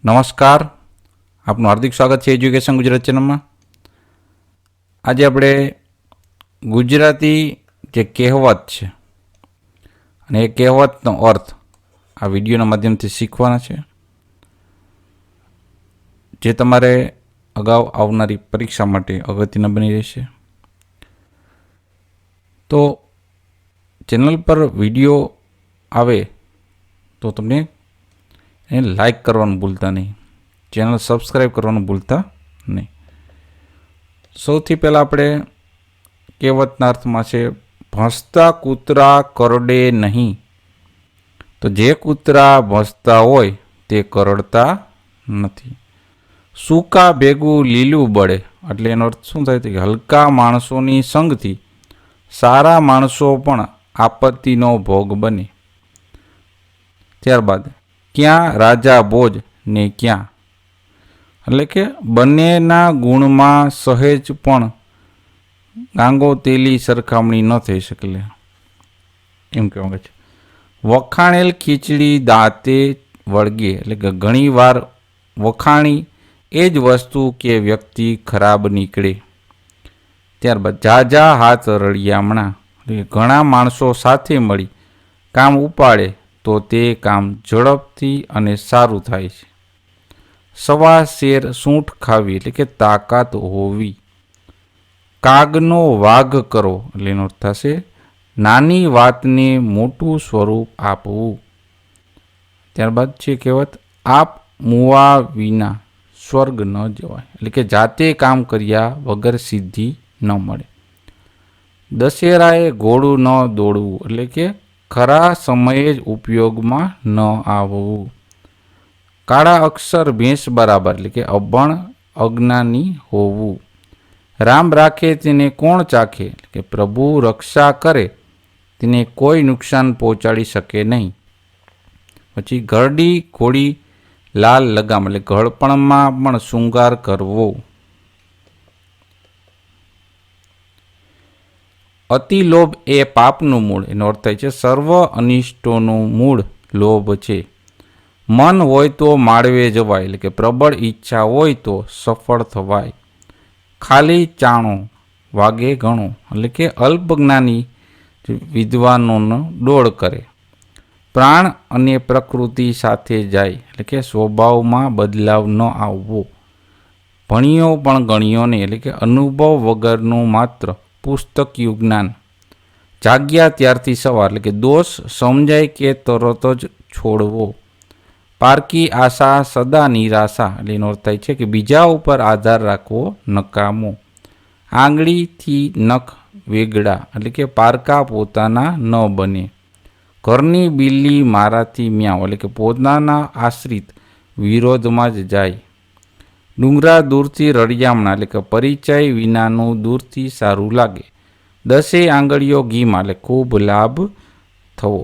નમસ્કાર, આપનું હાર્દિક સ્વાગત છે એજ્યુકેશન ગુજરાત ચેનલમાં. આજે આપણે ગુજરાતી જે કહેવત છે અને એ કહેવતનો અર્થ આ વિડીયોના માધ્યમથી શીખવાના છે, જે તમારે અગાઉ આવનારી પરીક્ષા માટે અગત્યના બની રહેશે. તો ચેનલ પર વિડીયો આવે તો તમને એને લાઈક કરવાનું ભૂલતા નહીં, ચેનલ સબસ્ક્રાઈબ કરવાનું ભૂલતા નહીં. સૌથી પહેલાં આપણે કહેવતના અર્થમાં છે, ભસતા કૂતરા કરડે નહીં. તો જે કૂતરા ભસતા હોય તે કરડતા નથી. સૂકા ભેગું લીલું બળે, એટલે એનો અર્થ શું થાય કે હલકા માણસોની સંગથી સારા માણસો પણ આપત્તિનો ભોગ બને. ત્યારબાદ ક્યાં રાજા બોજ ને ક્યાં, એટલે કે બંનેના ગુણમાં સહેજ પણ ગાંગો તેલી સરખામણી ન થઈ શકે, એમ કહેવાય છે. વખાણેલ ખીચડી દાંતે વળગે, એટલે કે ઘણી વાર વખાણી એ જ વસ્તુ કે વ્યક્તિ ખરાબ નીકળે. ત્યારબાદ ઝાઝા હાથ રળિયામણા, એટલે કે ઘણા માણસો સાથે મળી કામ ઉપાડે તો તે કામ ઝડપથી અને સારું થાય છે. સવા શેર સૂંઠ ખાવી, એટલે કે તાકાત હોવી. કાગનો વાઘ કરો, એટલે એનો અર્થ થશે નાની વાતને મોટું સ્વરૂપ આપવું. ત્યારબાદ છે કહેવત, આપ મુવા વિના સ્વર્ગ ન જવાય, એટલે કે જાતે કામ કર્યા વગર સિદ્ધિ ન મળે. દશેરાએ ઘોડું ન દોડવું, એટલે કે ખરા સમયે જ ઉપયોગમાં ન આવવું. કાળા અક્ષર ભેંસ બરાબર, એટલે કે અભણ અજ્ઞાની હોવું. રામ રાખે તેને કોણ ચાખે, એટલે કે પ્રભુ રક્ષા કરે તેને કોઈ નુકસાન પહોંચાડી શકે નહીં. પછી ઘરડી ઘોડી લાલ લગામ, એટલે ઘડપણમાં પણ શૃંગાર કરવો. અતિ લોભ એ પાપનું મૂળ, એનો અર્થ થાય છે સર્વ અનિષ્ટોનું મૂળ લોભ છે. મન હોય તો માળવે જવાય, એટલે કે પ્રબળ ઈચ્છા હોય તો સફળ થવાય. ખાલી ચાણો વાગે ઘણો, એટલે કે અલ્પજ્ઞાની વિદ્વાનોનો ડોળ કરે. પ્રાણ અને પ્રકૃતિ સાથે જાય, એટલે કે સ્વભાવમાં બદલાવ ન આવવો. ભણ્યો પણ ગણ્યો નહીં, એટલે કે અનુભવ વગરનું માત્ર પુસ્તકિયું જ્ઞાન. જાગ્યા ત્યારથી સવાર, એટલે કે દોષ સમજાય કે તરત જ છોડવો. પારકી આશા સદા નિરાશા, એટલે એનો અર્થ થાય છે કે બીજા ઉપર આધાર રાખવો નકામો. આંગળીથી નખ વેગળા, એટલે કે પારકા પોતાના ન બને. ઘરની બિલ્લી મારાથી મ્યાવ, એટલે કે પોતાના આશ્રિત વિરોધમાં જ જાય. ડુંગરા દૂરથી રળિયામણા, એટલે કે પરિચય વિનાનું દૂરથી સારું લાગે. 10 આંગળીઓ ઘીમાં, એટલે ખૂબ લાભ થવો.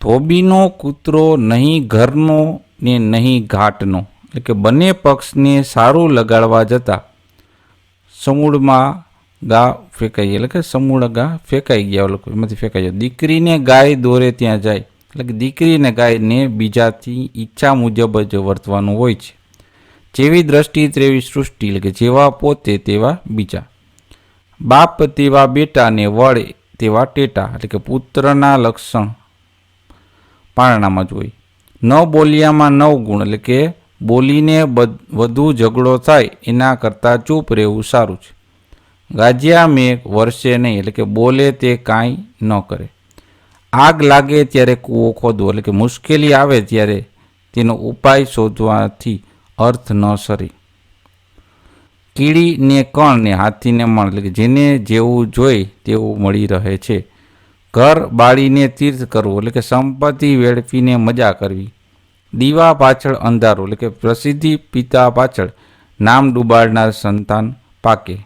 ધોબીનો કૂતરો નહીં ઘરનો ને નહીં ઘાટનો, એટલે કે બંને પક્ષને સારું લગાડવા જતાં સમૂળમાં ગા ફેંકાઈ, એટલે કે સમૂળ ગા ફેંકાઈ ગયા, લોકો એમાંથી ફેંકાઈ જાય. દીકરીને ગાય દોરે ત્યાં જાય, એટલે કે દીકરીને ગાયને બીજાથી ઈચ્છા મુજબ જ વર્તવાનું હોય છે. જેવી દ્રષ્ટિ તેવી સૃષ્ટિ, એટલે કે જેવા પોતે તેવા બીજા. બાપ તેવા બેટાને વળે તેવા ટેટા, એટલે કે પુત્રના લક્ષણ પારણામાં જ હોય. ન બોલ્યામાં 9 ગુણ, એટલે કે બોલીને વધુ ઝઘડો થાય એના કરતાં ચૂપ રહેવું સારું છે. ગાજ્યા મેં વરસે નહીં, એટલે કે બોલે તે કાંઈ ન કરે. આગ લાગે ત્યારે કૂવો ખોદવો, એટલે કે મુશ્કેલી આવે ત્યારે તેનો ઉપાય શોધવાથી અર્થ ન સરે. કીડીને કણ ને હાથીને મણ, એટલે કે જેને જેવું જોઈ તેવું મળી રહે છે. ઘર બાળીને તીર્થ કરવું, એટલે કે સંપત્તિ વેડફીને મજા કરવી. દીવા પાછળ અંધારું, એટલે કે પ્રસિદ્ધિ પિતા પાછળ નામ ડૂબાડનાર સંતાન પાકે.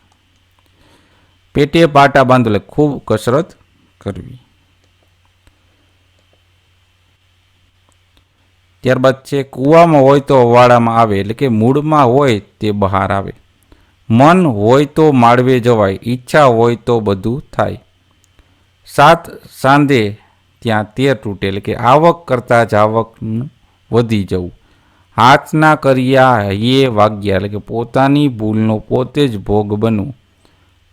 પેટે પાટા બાંધો, એટલે ખૂબ કસરત કરવી. ત્યારબાદ છે કૂવામાં હોય તો અવાડામાં આવે, એટલે કે મૂળમાં હોય તે બહાર આવે. મન હોય તો માળવે જવાય, ઈચ્છા હોય તો બધું થાય. 7 સાંધે ત્યાં 13 તૂટે, એટલે કે આવક કરતાં જાવક વધી જવું. હાથના કર્યા એ વાગ્યા, એટલે કે પોતાની ભૂલનો પોતે જ ભોગ બનવું.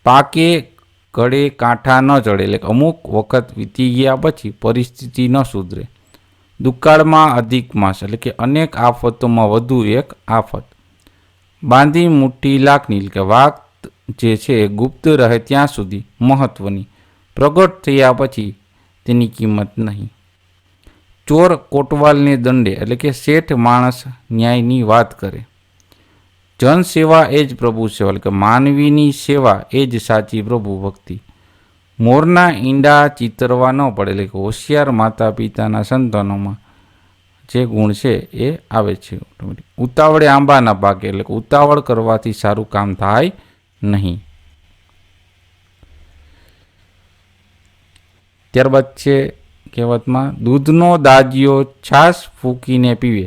પાકે ગળે કાંઠા ન ચડે, એટલે કે અમુક વખત વીતી ગયા પછી પરિસ્થિતિ ન સુધરે. દુકાળમાં અધિક માસ, એટલે કે અનેક આફતોમાં વધુ એક આફત. બાંધી મુઠ્ઠી લાખની, એટલે કે વાત જે છે એ ગુપ્ત રહે ત્યાં સુધી મહત્વની, પ્રગટ થયા પછી તેની કિંમત નહીં. ચોર કોટવાલને દંડે, એટલે કે શેઠ માણસ ન્યાયની વાત કરે. જનસેવા એ જ પ્રભુ સેવા, એટલે કે માનવીની સેવા એ જ સાચી પ્રભુ ભક્તિ. મોરના ઈંડા ચિતરવા ન પડે, એટલે કે હોશિયાર માતા પિતાના સંતાનોમાં જે ગુણ છે એ આવે છે. ઉતાવળે આંબા ના પાકે, એટલે કે ઉતાવળ કરવાથી સારું કામ થાય નહીં. ત્યારબાદ છે કહેવતમાં, દૂધનો દાજિયો છાશ ફૂંકીને પીવે,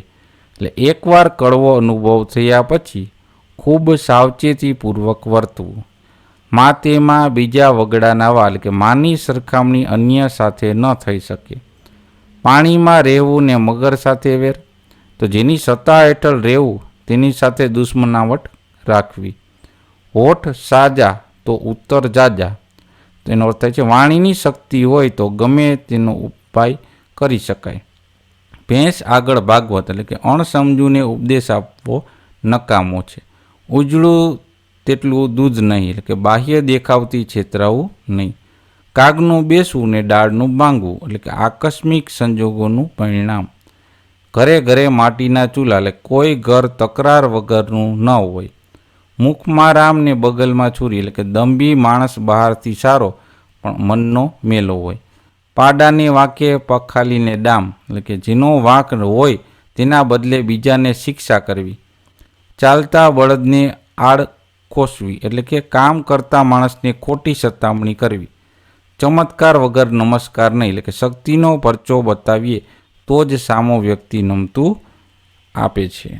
એટલે એકવાર કડવો અનુભવ થયા પછી ખૂબ સાવચેતીપૂર્વક વર્તવું. મા તેમાં બીજા વગડાના વાલ, એટલે કે માની સરખામણી અન્ય સાથે ન થઈ શકે. પાણીમાં રહેવું ને મગર સાથે વેર, તો જેની સત્તા હેઠળ રહેવું તેની સાથે દુશ્મનાવટ રાખવી. હોઠ સાજા તો ઉત્તર જાજા, તેનો અર્થ થાય છે વાણીની શક્તિ હોય તો ગમે તેનો ઉપાય કરી શકાય. ભેંસ આગળ ભાગવત, એટલે કે અણસમજુને ઉપદેશ આપવો નકામો છે. ઉજળું તેટલું દૂધ નહીં, એટલે કે બાહ્ય દેખાવથી છેતરાવું નહીં. કાગનું બેસવું ને ડાળનું ભાંગવું, એટલે કે આકસ્મિક સંજોગોનું પરિણામ. ઘરે ઘરે માટીના ચૂલા, એટલે કોઈ ઘર તકરાર વગરનું ન હોય. મુખમાં રામ ને બગલમાં છુરી, એટલે કે દંભી માણસ બહારથી સારો પણ મનનો મેલો હોય. પાડાને વાંકે પખાલીને ડામ, એટલે કે જેનો વાંક હોય તેના બદલે બીજાને શિક્ષા કરવી. ચાલતા બળદને આડ કોસવી, એટલે કે કામ કરતા માણસને ખોટી સતામણી કરવી. ચમત્કાર વગર નમસ્કાર નહીં, એટલે કે શક્તિનો પરચો બતાવીએ તો જ સામો વ્યક્તિ નમતું આપે છે.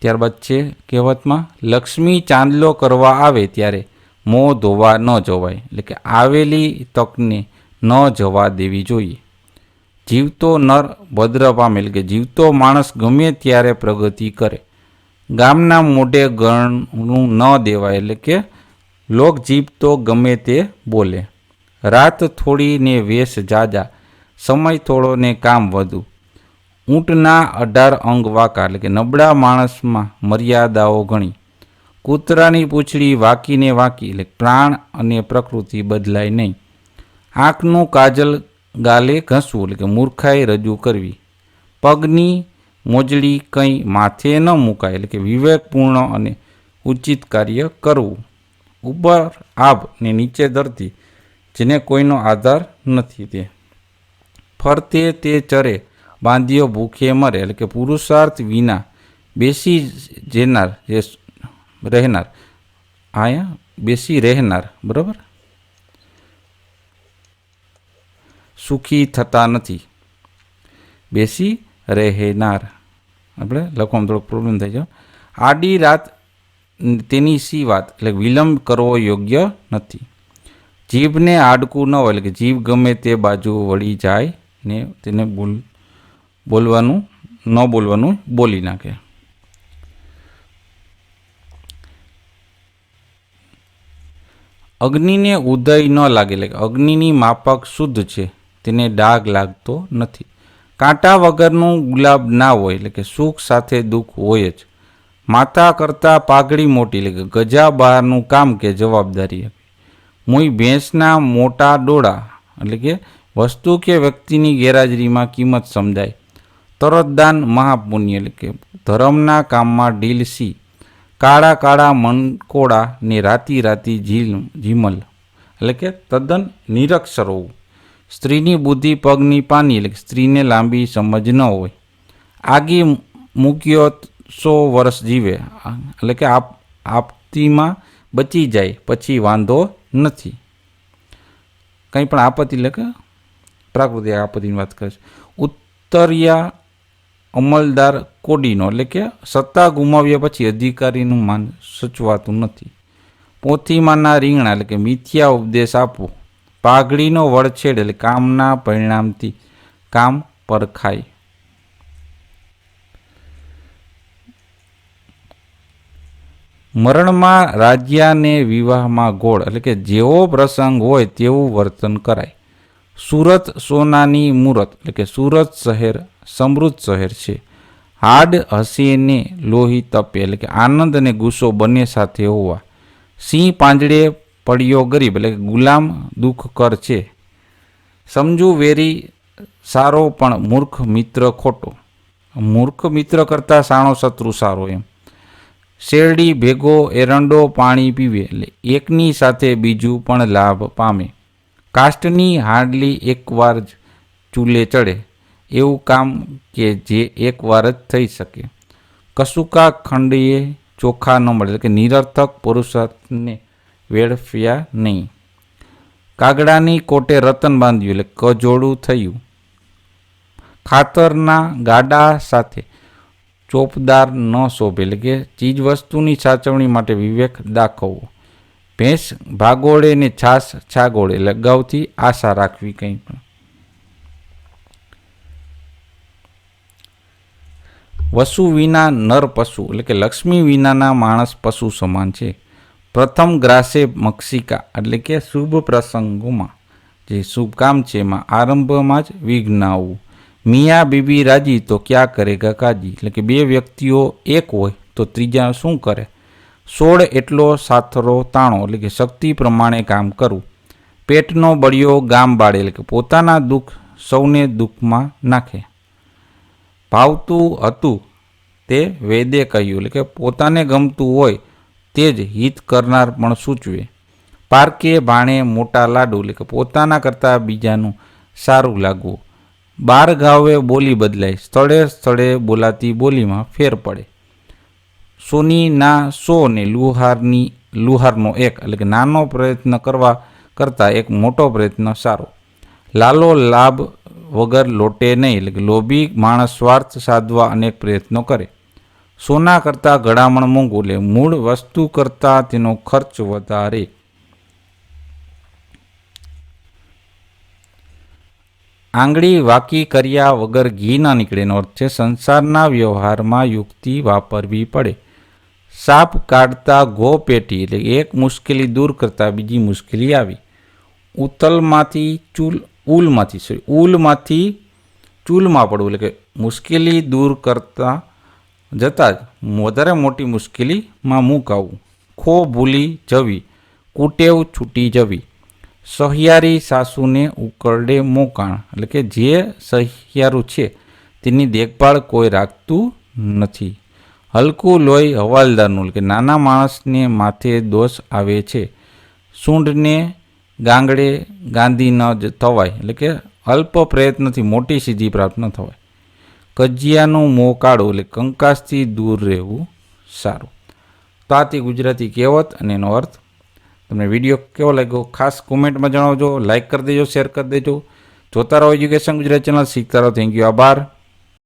ત્યારબાદ છે કહેવતમાં, લક્ષ્મી ચાંદલો કરવા આવે ત્યારે મોં ધોવા ન જવાય, એટલે કે આવેલી તકને ન જવા દેવી જોઈએ. જીવતો નર ભદ્ર પામે, એટલે કે જીવતો માણસ ગમે ત્યારે પ્રગતિ કરે. ગામના મોઢે ગણનું ન દેવાય, એટલે કે લોકજીભ તો ગમે તે બોલે. રાત થોડી ને વેશ જાજા, સમય થોડો ને કામ વધુ. ઊંટના 18 અંગ વાંકા, એટલે કે નબળા માણસમાં મર્યાદાઓ ઘણી. કૂતરાની પૂંછડી વાંકીને વાંકી, એટલે પ્રાણ અને પ્રકૃતિ બદલાય નહીં. આંખનું કાજલ ગાલે ઘસવું, એટલે કે મૂર્ખાઈ રજૂ કરવી. પગની મોજડી કંઈ માથે ન મુકાય, એટલે કે વિવેકપૂર્ણ અને ઉચિત કાર્ય કરવું. ઉપર આભ ને નીચે ધરતી, જેને કોઈનો આધાર નથી તે. ફરતે તે ચરે બાંધ્યો ભૂખે મરે, એટલે કે પુરુષાર્થ વિના બેસી જેનાર જે રહેનાર, અહીંયા બેસી રહેનાર, બરાબર, સુખી થતા નથી. બેસી રહેનાર આપણે લખવામાં થોડોક પ્રોબ્લેમ થાય છે. આડી રાત તેની સી વાત, એટલે વિલંબ કરવો યોગ્ય નથી. જીભને હાડકું ન હોય, એટલે કે જીભ ગમે તે બાજુ વળી જાય ને તેને બોલવાનું ન બોલવાનું બોલી નાખે. અગ્નિને ઉદય ન લાગે, એટલે કે અગ્નિની માફક શુદ્ધ છે, તેને ડાઘ લાગતો નથી. કાંટા વગરનું ગુલાબ ના હોય, એટલે કે સુખ સાથે દુઃખ હોય જ. માતા કરતાં પાઘડી મોટી, એટલે કે ગજા બહારનું કામ કે જવાબદારી. મુઈ ભેંસના મોટા ડોળા, એટલે કે વસ્તુ કે વ્યક્તિની ગેરહાજરીમાં કિંમત સમજાય. તરતદાન મહાપુણ્ય, એટલે કે ધર્મના કામમાં ઢીલ સી. કાળા કાળા મનકોડા ને રાતી રાતી જીમલ, એટલે કે તદ્દન નિરક્ષર હોવું. સ્ત્રીની બુદ્ધિ પગની પાની, એટલે કે સ્ત્રીને લાંબી સમજ ન હોય. આગી મૂક્યો 100 વર્ષ જીવે, એટલે કે આપતીમાં બચી જાય પછી વાંધો નથી. કંઈ પણ આપત્તિ, એટલે કે પ્રાકૃતિક આપત્તિની વાત કરે છે. ઉત્તરિયા અમલદાર કોડીનો, એટલે કે સત્તા ગુમાવ્યા પછી અધિકારીનું માન સચવાતું નથી. પોથીમાંના રીંગણા, એટલે કે મિથ્યા ઉપદેશ આપવો. પાઘડીનો વળછેડ એટલે કામના પરિણામથી કામ પરખાય. મરણમાં રાજ્યાને વિવાહમાં ગોળ એટલે કે જેવો પ્રસંગ હોય તેવું વર્તન કરાય. સુરત સોનાની મૂરત એટલે કે સુરત શહેર સમૃદ્ધ શહેર છે. હાડ હસે ને લોહી તપે એટલે કે આનંદ અને ગુસ્સો બંને સાથે હોવા. સિંહ પાંજડે પડ્યો ગરીબ એટલે કે ગુલામ દુઃખ કર છે. સમજુ વેરી સારો પણ મૂર્ખ મિત્ર ખોટો. મૂર્ખ મિત્ર કરતાં સાણો શત્રુ સારો એમ. શેરડી ભેગો એરંડો પાણી પીવે એટલે એકની સાથે બીજું પણ લાભ પામે. કાષ્ટની હાંડલી એકવાર જ ચૂલે ચડે એવું કામ કે જે એકવાર જ થઈ શકે. કશુકા ખંડીએ ચોખા ન મળે એટલે કે નિરર્થક પુરુષાર્થને વેડફ્યા નહીં. કાગડાની કોટે રતન બાંધ્યું એટલે કજોડું થયું. ખાતરના ગાડા સાથે ચોપદાર ન શોભે એટલે કે ચીજવસ્તુની સાચવણી માટે વિવેક દાખવવો. ભેંસ ભાગોળે ને છાસ છાગોળે એટલે અગાઉથી આશા રાખવી કંઈ પણ. વસુ વિના નર પશુ એટલે કે લક્ષ્મી વિનાના માણસ પશુ સમાન છે. પ્રથમ ગ્રાસે મક્ષિકા એટલે કે શુભ પ્રસંગોમાં જે શુભ કામ છે એમાં આરંભમાં જ વિઘ્ન આવવું. મિયા બીબી રાજી તો ક્યાં કરેગા કાજી એટલે કે બે વ્યક્તિઓ એક હોય તો ત્રીજા શું કરે. 16 એટલો સાથરો તાણો એટલે કે શક્તિ પ્રમાણે કામ કરવું. પેટનો બળિયો ગામ બાળે એટલે કે પોતાના દુઃખ સૌને દુઃખમાં નાખે. ભાવતું હતું તે વેદે કહ્યું એટલે કે પોતાને ગમતું હોય તે જ હિત કરનાર પણ સૂચવે. પારકે ભાણે મોટા લાડુ એટલે કે પોતાના કરતાં બીજાનું સારું લાગવું. 12 ગાવે બોલી બદલાય સ્થળે સ્થળે બોલાતી બોલીમાં ફેર પડે. સોની ના 100 ને લુહારનો 1 એટલે કે નાનો પ્રયત્ન કરવા કરતાં એક મોટો પ્રયત્ન સારો. લાલો લાભ વગર લોટે નહીં એટલે કે લોભી માણસ સ્વાર્થ સાધવા અનેક પ્રયત્નો કરે. સોના કરતાં ઘડામણ મોંઘું એટલે મૂળ વસ્તુ કરતાં તેનો ખર્ચ વધારે. આંગળી વાકી કર્યા વગર ઘી ના નીકળેનો અર્થ છે સંસારના વ્યવહારમાં યુક્તિ વાપરવી પડે. સાપ કાઢતા ઘો પેટી એટલે એક મુશ્કેલી દૂર કરતાં બીજી મુશ્કેલી આવી. ઉલમાંથી ચૂલમાં પડવું એટલે કે મુશ્કેલી દૂર કરતાં જતાં જ વધારે મોટી મુશ્કેલીમાં મુકાવું. ખો ભૂલી જવી કુટેવ છૂટી જવી. સહિયારી સાસુને ઉકરડે મોકાણ એટલે કે જે સહિયારું છે તેની દેખભાળ કોઈ રાખતું નથી. હલકું લોહી હવાલદારનું એટલે કે નાના માણસને માથે દોષ આવે છે. સૂંઢને ગાંગડે ગાંધી ન થવાય એટલે કે અલ્પ પ્રયત્નથી મોટી સિદ્ધિ પ્રાપ્ત ન થવાય. કજિયાનું મોં કાઢવું એટલે કંકાસથી દૂર રહેવું સારું. તો આ તે ગુજરાતી કહેવત અને એનો અર્થ. તમને વિડીયો કેવો લાગ્યો ખાસ કોમેન્ટમાં જણાવજો. લાઇક કરી દેજો, શેર કરી દેજો. જોતા રહો એજ્યુકેશન ગુજરાતી ચેનલ, શીખતા રહો. થેન્ક યુ, આભાર.